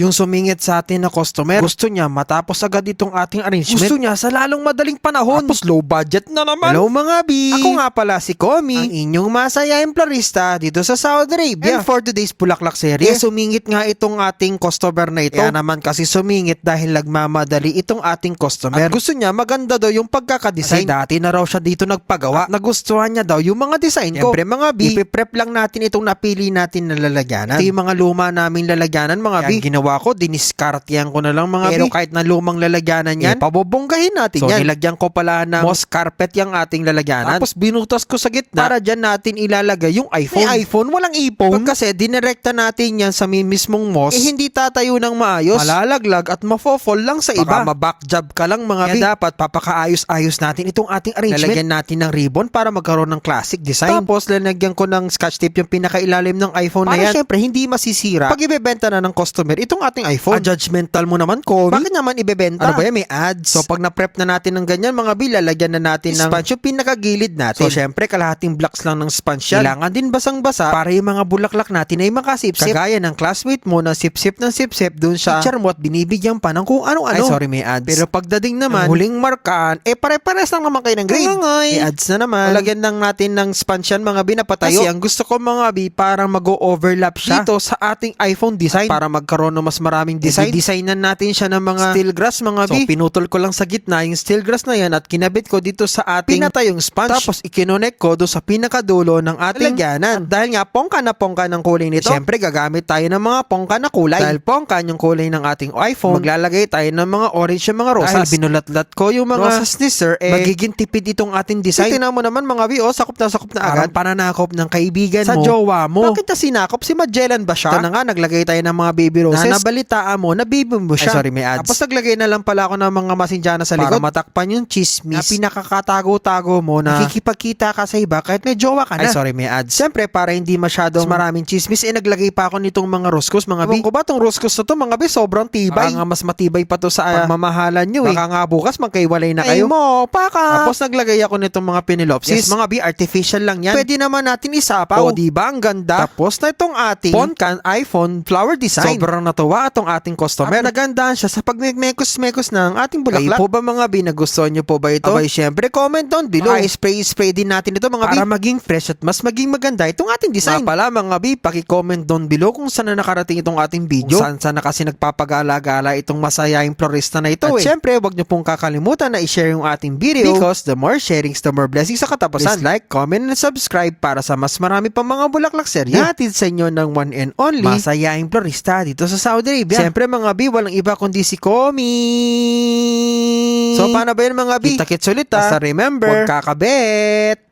Yung sumingit sa atin na customer, gusto niya matapos agad itong ating arrangement. Gusto niya sa lalong madaling panahon. Tapos low budget na naman. Hello mga bi! Ako nga pala si Komi, ang inyong masayaing florista dito sa Saudi Arabia. And for today's Bulaklak series, sumingit nga itong ating customer na ito. Kaya naman kasi sumingit dahil nagmamadali itong ating customer. At gusto niya maganda daw yung pagkakadesign. Kasi dati na raw siya dito nagpagawa. At nagustuhan niya daw yung mga design ko. Siyempre mga bi, ipiprep lang natin itong napili natin na lalagyanan. Ito yung mga luma naming lalagyanan mga bi. Ginawa ko, diniskartiyan ko na lang mga pero kahit na lumang lalagyanan yan, pabobonggahin natin so, yan. So nilagyan ko pala ng moss carpet yung ating lalagyanan. Tapos binutas ko sa gitna para dyan natin ilalagay yung iPhone. May iPhone, walang ipon. Pag kasi dinirekta natin yan sa mismong moss, hindi tatayo ng maayos. Malalaglag at mafo-fall lang sa iba. Baka ma-backjob ka lang mga bi. Dapat papakaayos-ayos natin itong ating arrangement. Lalagyan natin ng ribbon para magkaroon ng classic design. Tapos lalagyan ko ng scotch tape yung pinakailalim ng iPhone para na yan. Para syempre hindi masisira pag ibebenta na ng customer itong ating iPhone. Judgmental mo naman, Komi. Bakit naman ibebenta? Ano ba yan? May ads. So, pag na-prep na natin ng ganyan, mga bi, lalagyan na natin ng sponge yung pinakagilid natin. So, syempre, kalahating blocks lang ng sponge yan. Kailangan din basang-basa para yung mga bulaklak natin ay makasipsip. Kagaya ng classmate mo na sipsip ng sipsip dun sa teacher mo at binibigyan pa ng kung ano-ano. Ay, sorry, may ads. Pero pagdating naman, huling markaan, pare-pares lang naman kayo ng grade. May ads na naman. Lagyan lang natin ng sponge yan, mga bi, na patayo. Kasi ang gusto ko, mga bi, parang mag-overlap siya dito sa ating iPhone design para magkaroon ng mas maraming designan natin siya ng mga steel grass mga bi. So pinutol ko lang sa gitna yung steel grass na yan at kinabit ko dito sa ating pinatayong sponge. Tapos ikinonek ko do sa pinakadulo ng ating lagyanan. At dahil nga pongka ng kulay nito, syempre gagamit tayo ng mga pongka na kulay. Dahil pongka yung kulay ng ating iPhone, maglalagay tayo ng mga orange yung mga rosas. Dahil binulatlat ko yung mga rosas ni sir, magiging tipid itong ating design. Tingnan mo naman mga bi, sakop na agad. Pananakop ng kaibigan sa jowa mo. Bakit na sinakop? Si Magellan ba siya? Ito na nga, naglagay tayo ng mga baby roses na nabalitaan mo na baby mo siya. Ay, sorry, may ads. Tapos naglagay na lang pala ako ng mga masinjana sa likod para matakpan yung chismis na pinakakatago-tago mo na nakikipagkita ka sa iba kahit may jowa ka na. Ay, sorry, may ads. Siyempre, para hindi masyadong maraming chismis, naglagay pa ako nitong mga roscos, mga bi. Ko ba tong roscos na to, mga bi, sobrang tibay. Baka nga mas matibay pa to sa pagmamahalan nyo eh. Baka nga bukas magkaiwalay na kayo. Ay mo, paka. Tapos naglagay ako nitong mga pinilopsis. Yes, mga bi, artificial lang yan. Pwede naman natin isapaw. O, diba? Ang ganda. Tapos na itong ating Poncan iPhone flower design. Sobrang natuwa itong ating customer. At nagandahan siya sa pagmekos-mekos ng ating bulaklak. Kayo po ba mga bi, nagustuhan nyo po ba ito? Abay, syempre, comment down below. Spray din natin ito mga bi para maging fresh at mas maging maganda itong ating design. Pala mga bi, paki-comment down below kung saan na nakarating itong ating video. Kung saan na kasi nagpapagala-gala itong masayaing florista na ito. At syempre, wag nyo pong kakalimutan na i-share yung ating video because the more sharings, the more blessings sa katapusan. Please like, comment, and subscribe para sa mas marami pang mga bulaklak serye. Hatid sa inyo ng one and only masayaing florista dito sa Saudi Arabia. Syempre mga bi, walang iba kundi si Komi. So paano ba yun mga bi? Kita-kits ulit ha. Basta remember, huwag kakabit.